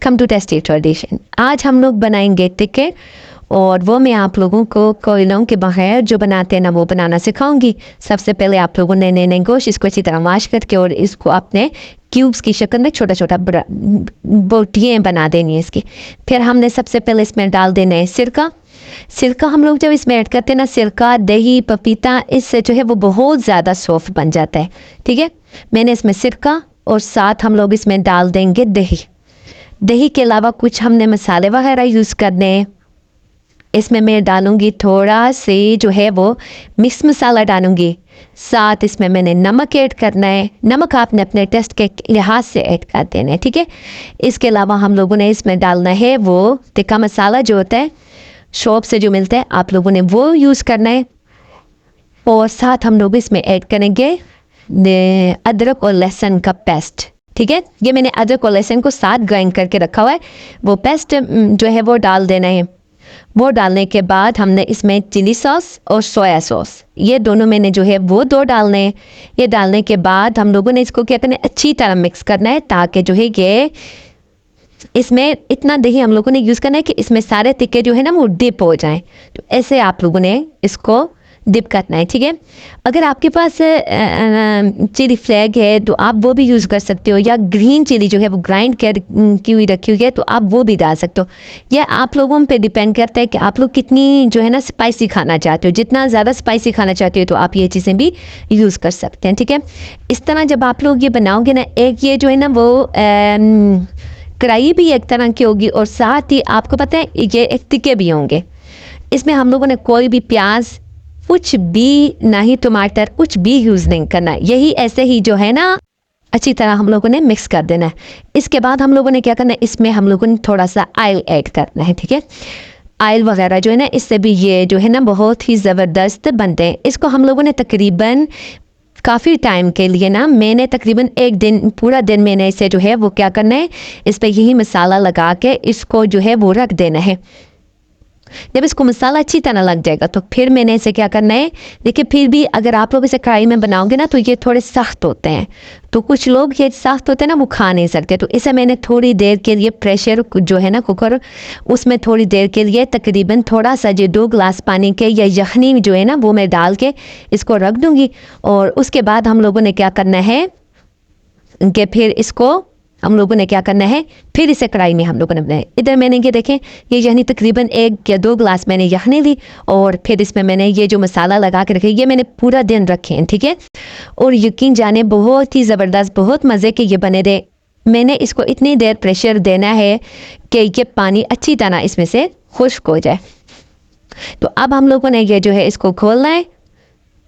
Welcome to tasty tradition. आज हम लोग बनाएंगे टिक्के और वो मैं आप लोगों को कोयलों के बगैर जो बनाते हैं ना वो बनाना सिखाऊंगी। सबसे पहले आप लोगों ने नए गोश्त इसको अच्छी तरह वाश करके और इसको अपने क्यूब्स की शक्ल में छोटा छोटा बोटियाँ बना देनी है इसकी। फिर हमने सबसे पहले इसमें डाल देना है सिरका। सिरका हम लोग जब इसमें ऐड करते हैं ना, सिरका दही पपीता, इससे जो है वो बहुत ज़्यादा सॉफ्ट बन जाता है। ठीक है, मैंने इसमें सिरका और साथ हम लोग इसमें डाल देंगे दही। दही के अलावा कुछ हमने मसाले वगैरह यूज़ करने हैं। इसमें मैं डालूंगी थोड़ा से जो है वो मिक्स मसाला डालूंगी। साथ इसमें मैंने नमक ऐड करना है। नमक आपने अपने टेस्ट के लिहाज से ऐड कर देना है। ठीक है, इसके अलावा हम लोगों ने इसमें डालना है वो टिक्का मसाला जो होता है शॉप से जो मिलता है, आप लोगों ने वो यूज़ करना है। और साथ हम लोग इसमें ऐड करेंगे अदरक और लहसुन का पेस्ट। ठीक है, ये मैंने अदरक और लहसुन को साथ ग्राइंड करके रखा हुआ है। वो पेस्ट जो है वो डाल देना है। वो डालने के बाद हमने इसमें चिली सॉस और सोया सॉस, ये दोनों मैंने जो है वो दो डालने हैं। ये डालने के बाद हम लोगों ने इसको क्या करना है, अच्छी तरह मिक्स करना है ताकि जो है ये इसमें इतना दही हम लोगों ने यूज़ करना है कि इसमें सारे टिक्के जो है ना वो डिप हो जाएं। तो ऐसे आप लोगों ने इसको डिप करना है। ठीक है, अगर आपके पास चिली फ्लैग है तो आप वो भी यूज़ कर सकते हो, या ग्रीन चिली जो है वो ग्राइंड कर की हुई रखी हुई है तो आप वो भी डाल सकते हो। यह आप लोगों पे डिपेंड करता है कि आप लोग कितनी जो है ना स्पाइसी खाना चाहते हो। जितना ज़्यादा स्पाइसी खाना चाहते हो तो आप ये चीज़ें भी यूज़ कर सकते हैं। ठीक है, इस तरह जब आप लोग ये बनाओगे ना, एक ये जो है ना वो कढ़ाई भी एक तरह की होगी और साथ ही आपको पता है ये एक टिक्के भी होंगे। इसमें हम लोगों ने कोई भी प्याज कुछ भी ना ही टमाटर कुछ भी यूज़ नहीं करना है। यही ऐसे ही जो है ना अच्छी तरह हम लोगों ने मिक्स कर देना है। इसके बाद हम लोगों ने क्या करना है, इसमें हम लोगों ने थोड़ा सा ऑयल ऐड करना है। ठीक है, ऑयल वगैरह जो है ना इससे भी ये जो है ना बहुत ही ज़बरदस्त बनते हैं। इसको हम लोगों ने तकरीबन काफ़ी टाइम के लिए ना, मैंने तकरीबन एक दिन पूरा दिन मैंने इसे जो है वो क्या करना है, इस पर यही मसाला लगा के इसको जो है वो रख देना है। जब इसको मसाला अच्छी तरह लग जाएगा तो फिर मैंने इसे क्या करना है, देखिए फिर भी अगर आप लोग इसे कढ़ाई में बनाओगे ना तो ये थोड़े सख्त होते हैं, तो कुछ लोग ये सख्त होते हैं ना वो खा नहीं सकते। तो इसे मैंने थोड़ी देर के लिए प्रेशर जो है ना कुकर, उसमें थोड़ी देर के लिए तकरीबन थोड़ा सा जो 2 गिलास पानी के या यखनी जो है ना वो मैं डाल के इसको रख दूँगी। और उसके बाद हम लोगों ने क्या करना है कि फिर इसको हम लोगों ने क्या करना है, फिर इसे कढ़ाई में हम लोगों ने बनाया। इधर मैंने ये देखें ये यानी तकरीबन 1 या 2 गिलास मैंने यखनी ली और फिर इसमें मैंने ये जो मसाला लगा के रखे ये मैंने पूरा दिन रखे हैं। ठीक है, और यकीन जाने बहुत ही ज़बरदस्त बहुत मज़े के ये बने रहे। मैंने इसको इतनी देर प्रेशर देना है कि ये पानी अच्छी तरह इसमें से खुश्क हो जाए। तो अब हम लोगों ने ये जो है इसको खोलना है।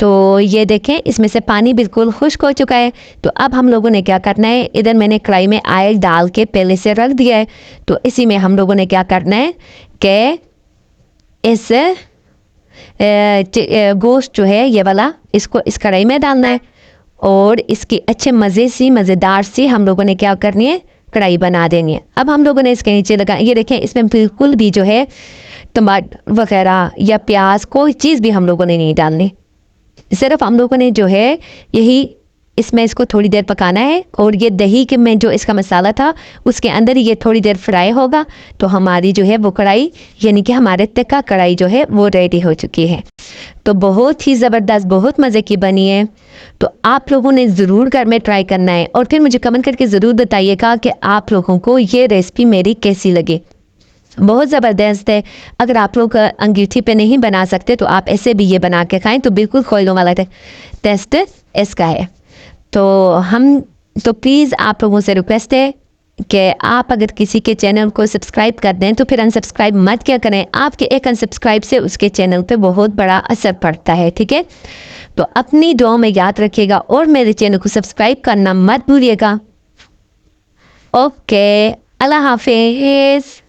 तो ये देखें इसमें से पानी बिल्कुल खुश्क हो चुका है। तो अब हम लोगों ने क्या करना है, इधर मैंने कढ़ाई में ऑयल डाल के पहले से रख दिया है। तो इसी में हम लोगों ने क्या करना है कि इस गोश्त जो है ये वाला इसको इस कढ़ाई में डालना है और इसकी अच्छे मज़ेदार सी हम लोगों ने क्या करनी है, कढ़ाई बना देनी है। अब हम लोगों ने इसके नीचे लगा, ये देखें इसमें बिल्कुल भी जो है टमाटर वगैरह या प्याज कोई चीज़ भी हम लोगों ने नहीं डालनी। सिर्फ हम लोगों ने जो है यही इसमें इसको थोड़ी देर पकाना है और ये दही के में जो इसका मसाला था उसके अंदर ये थोड़ी देर फ्राई होगा। तो हमारी जो है वो कढ़ाई यानी कि हमारे टिक्का कढ़ाई जो है वो रेडी हो चुकी है। तो बहुत ही ज़बरदस्त बहुत मज़े की बनी है। तो आप लोगों ने ज़रूर घर में ट्राई करना है और फिर मुझे कमेंट करके ज़रूर बताइएगा कि आप लोगों को ये रेसिपी मेरी कैसी लगी। बहुत ज़बरदस्त है। अगर आप लोग अंगीठी पे नहीं बना सकते तो आप ऐसे भी ये बना के खाएं तो बिल्कुल खोलों वाला टेस्ट इसका है। तो प्लीज़ आप लोगों से रिक्वेस्ट है कि आप अगर किसी के चैनल को सब्सक्राइब कर दें तो फिर अनसब्सक्राइब मत क्या करें। आपके एक अनसब्सक्राइब से उसके चैनल पे बहुत बड़ा असर पड़ता है। ठीक है, तो अपनी दुआ में याद रखिएगा और मेरे चैनल को सब्सक्राइब करना मत भूलिएगा। ओके, अल्लाह हाफिज़।